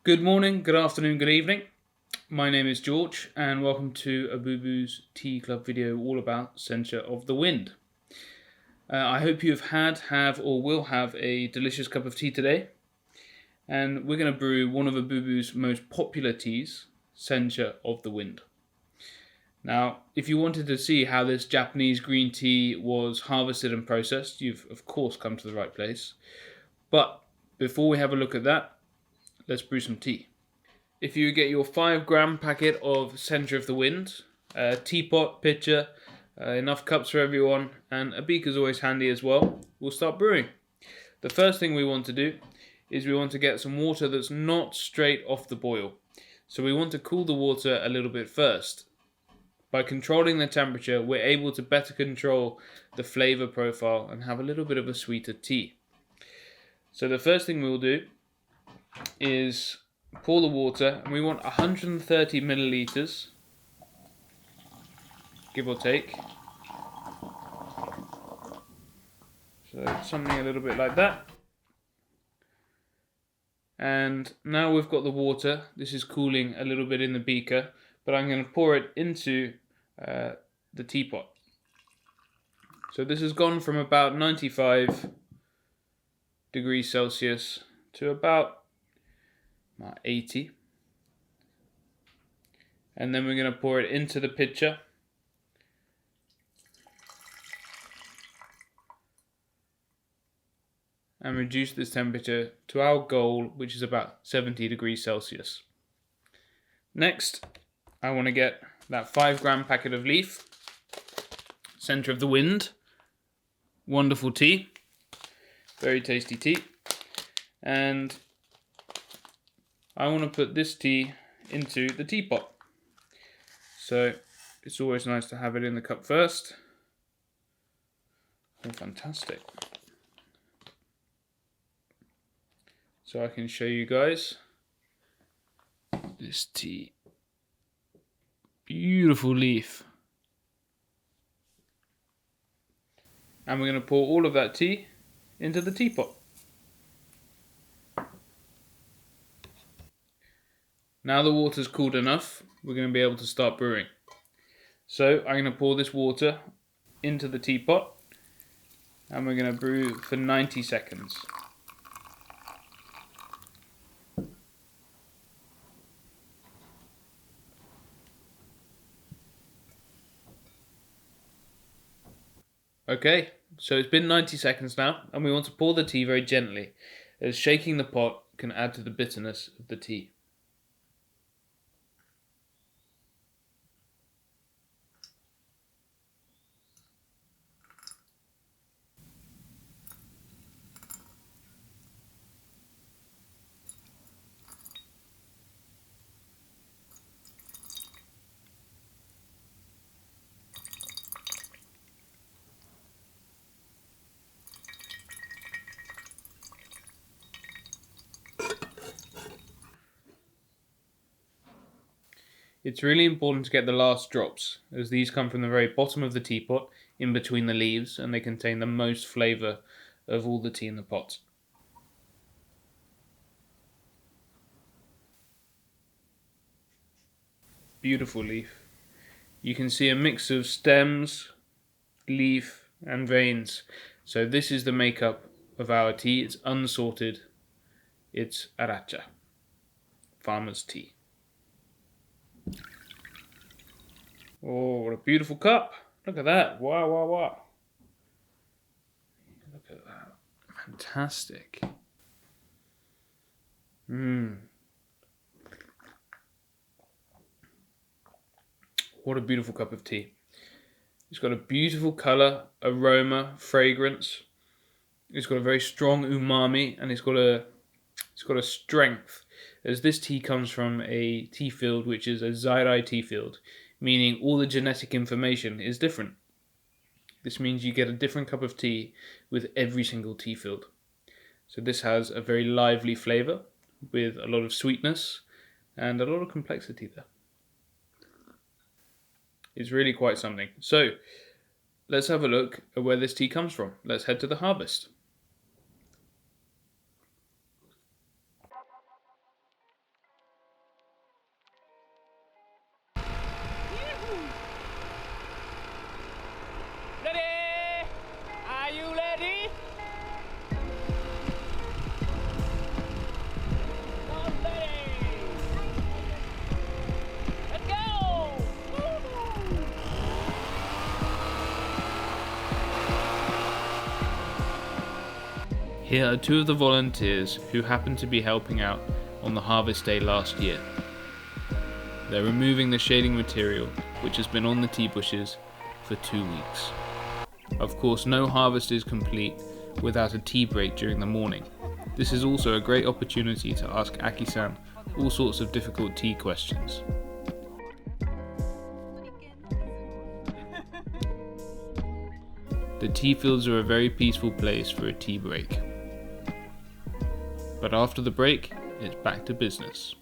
Good morning, good afternoon, good evening. My name is George, and welcome to Abubu's Tea Club video all about Sencha of the Wind. I hope you have, or will have a delicious cup of tea today. And we're going to brew one of Abubu's most popular teas, Sencha of the Wind. Now, if you wanted to see how this Japanese green tea was harvested and processed, you've of course come to the right place. But before we have a look at that, let's brew some tea. If you get your 5 gram packet of Sencha of the Wind, a teapot, pitcher, enough cups for everyone, and a beaker is always handy as well, we'll start brewing. The first thing we want to do is we want to get some water that's not straight off the boil. So we want to cool the water a little bit first. By controlling the temperature, we're able to better control the flavour profile and have a little bit of a sweeter tea. So the first thing we'll do is pour the water, and we want 130 milliliters, give or take. So something a little bit like that. And now we've got the water. This is cooling a little bit in the beaker, but I'm going to pour it into the teapot. So this has gone from about 95 degrees Celsius to about 80. And then we're going to pour it into the pitcher. And reduce this temperature to our goal, which is about 70 degrees Celsius. Next, I want to get that 5 gram packet of leaf, Sencha of the Wind. Wonderful tea, very tasty tea. And I want to put this tea into the teapot. So it's always nice to have it in the cup first. Oh, fantastic. So I can show you guys this tea. Beautiful leaf. And we're going to pour all of that tea into the teapot. Now the water's cooled enough, we're going to be able to start brewing. So I'm going to pour this water into the teapot, and we're going to brew for 90 seconds. Okay, so it's been 90 seconds now, and we want to pour the tea very gently, as shaking the pot can add to the bitterness of the tea. It's really important to get the last drops, as these come from the very bottom of the teapot, in between the leaves, and they contain the most flavour of all the tea in the pot. Beautiful leaf. You can see a mix of stems, leaf, and veins. So this is the makeup of our tea. It's unsorted. It's Aracha, farmer's tea. Oh, what a beautiful cup. Look at that. Wow, wow, wow. Look at that. Fantastic. What a beautiful cup of tea. It's got a beautiful colour, aroma, fragrance. It's got a very strong umami, and it's got a strength, as this tea comes from a tea field which is a Zairai tea field, meaning all the genetic information is different. This means you get a different cup of tea with every single tea field. So this has a very lively flavour with a lot of sweetness and a lot of complexity there. It's really quite something. So let's have a look at where this tea comes from. Let's head to the harvest. Here are two of the volunteers who happened to be helping out on the harvest day last year. They're removing the shading material which has been on the tea bushes for 2 weeks. Of course, no harvest is complete without a tea break during the morning. This is also a great opportunity to ask Aki-san all sorts of difficult tea questions. The tea fields are a very peaceful place for a tea break. But after the break, it's back to business.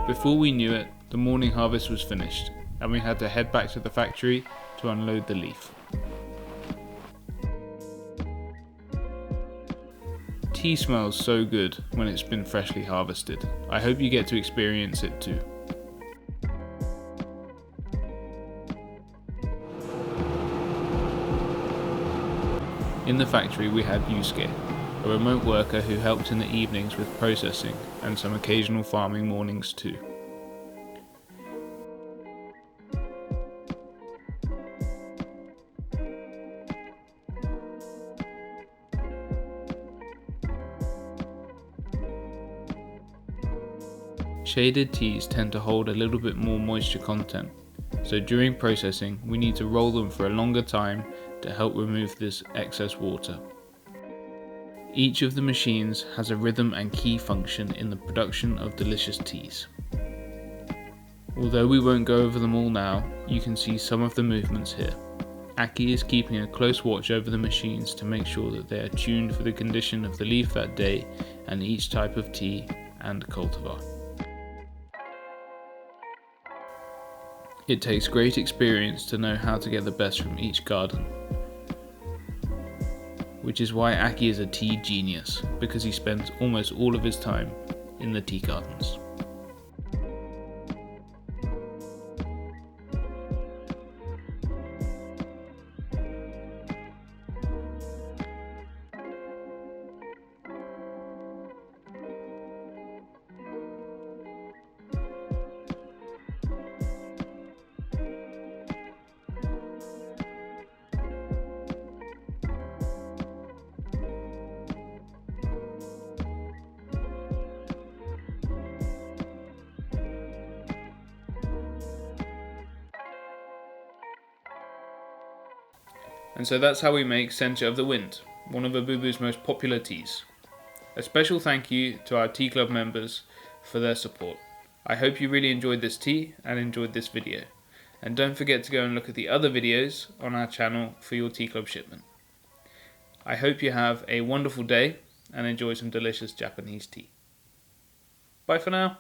Before we knew it, the morning harvest was finished, and we had to head back to the factory to unload the leaf. Tea smells so good when it's been freshly harvested. I hope you get to experience it too. In the factory we had Yusuke, a remote worker who helped in the evenings with processing and some occasional farming mornings too. Shaded teas tend to hold a little bit more moisture content, so during processing we need to roll them for a longer time to help remove this excess water. Each of the machines has a rhythm and key function in the production of delicious teas. Although we won't go over them all now, you can see some of the movements here. Aki is keeping a close watch over the machines to make sure that they are tuned for the condition of the leaf that day and each type of tea and cultivar. It takes great experience to know how to get the best from each garden. Which is why Aki is a tea genius, because he spends almost all of his time in the tea gardens. And so that's how we make Sencha of the Wind, one of Abubu's most popular teas. A special thank you to our tea club members for their support. I hope you really enjoyed this tea and enjoyed this video. And don't forget to go and look at the other videos on our channel for your tea club shipment. I hope you have a wonderful day and enjoy some delicious Japanese tea. Bye for now.